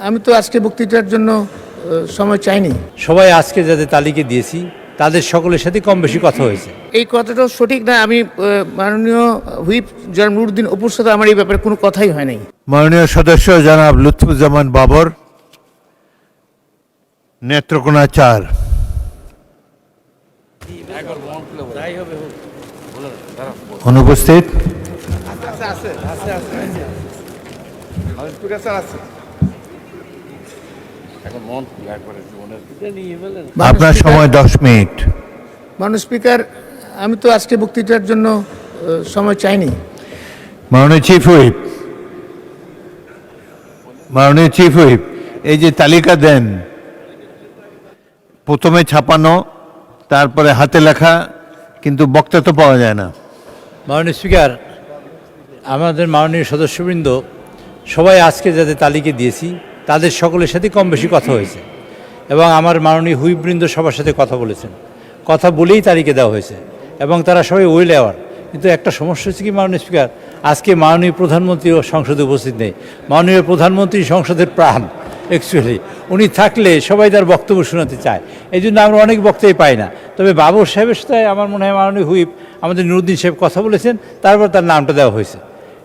আমি তো আজকে বক্তৃতার জন্য সময় চাইনি। সবাই আজকে যাদের তালিকা দিয়েছি তাদের সকলের সাথে কম বেশি কথা হয়েছে। এই কথাটাও সঠিক না। আমি মাননীয় হুইপ জনাব নুরুদ্দিন অপুর সাথে আমার এই ব্যাপারে কোনো কথাই হয় নাই। মাননীয় সদস্য জনাব লুৎফুজ্জামান বাবর, নেত্রকোনা ৪। অনুপস্থিত। আপনার সময় 10 মিনিট। মাননীয় স্পিকার, আমি তো আজকে বক্তৃতার জন্য সময় চাইনি। মাননীয় চিফ হুইপ, মাননীয় চিফ হুইপ, এই যে তালিকা দেন, প্রথমে ছাপানো, তারপরে হাতে লেখা, কিন্তু বক্তা তো পাওয়া যায় না। মাননীয় স্পিকার, আমাদের মাননীয় সদস্যবৃন্দ সবাই আজকে যাদের তালিকা দিয়েছি তাদের সকলের সাথে কম বেশি কথা হয়েছে এবং আমার মাননীয় হুইপবৃন্দ সবার সাথে কথা বলেছেন। কথা বলেই তালিকা দেওয়া হয়েছে এবং তারা সবাই ওয়েল অ্যাওয়ার। কিন্তু একটা সমস্যা হচ্ছে কি মাননীয় স্পিকার, আজকে মাননীয় প্রধানমন্ত্রীও সংসদে উপস্থিত নেই। মাননীয় প্রধানমন্ত্রী সংসদের প্রাণ অ্যাকচুয়ালি, উনি থাকলে সবাই তার বক্তব্য শোনাতে চায়। এই জন্য আমরা অনেক বক্তাই পাই না। তবে বাবর সাহেবের সাথে আমার মনে হয় মাননীয় হুইপ আমাদের নুরুদ্দিন সাহেব কথা বলেছেন, তারপর তার নামটা দেওয়া হয়েছে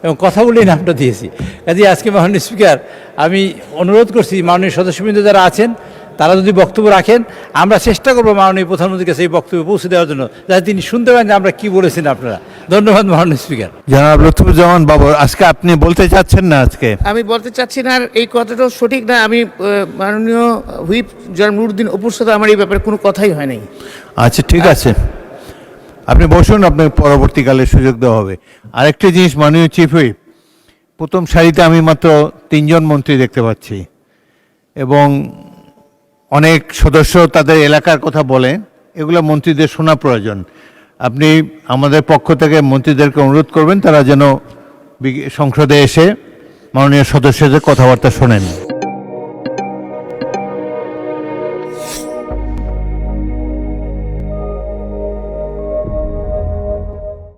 এবং কথা বলেই নামটা দিয়েছি। কাজে আজকে মাননীয় স্পিকার, আমি অনুরোধ করছি মাননীয় সদস্যবৃন্দ যারা আছেন তারা যদি বক্তব্য রাখেন, আমরা চেষ্টা করবো মাননীয় প্রধানমন্ত্রীর কাছে এই বক্তব্য পৌঁছে দেওয়ার জন্য, যাতে তিনি শুনতে পারেন যে আমরা কী বলেছেন আপনারা। ধন্যবাদ মাননীয় স্পিকার। জনাব লুৎফুজ্জামান বাবর, আজকে আপনি বলতে চাচ্ছেন না? আজকে আমি বলতে চাচ্ছি না, আর এই কথাটাও সঠিক না। আমি মাননীয় হুইপ জনাব নুরুদ্দিন অপুর সাথে আমার এই ব্যাপারে কোনো কথাই হয় নাই। আচ্ছা, ঠিক আছে, আপনি বসুন, আপনাকে পরবর্তীকালে সুযোগ দেওয়া হবে। আরেকটি জিনিস, মাননীয় চিফ হুইপ, প্রথম সারিতে আমি মাত্র 3 জন মন্ত্রী দেখতে পাচ্ছি এবং অনেক সদস্য তাদের এলাকার কথা বলেন, এগুলো মন্ত্রীদের শোনা প্রয়োজন। আপনি আমাদের পক্ষ থেকে মন্ত্রীদেরকে অনুরোধ করবেন তারা যেন সংসদে এসে মাননীয় সদস্যদের কথাবার্তা শোনেন।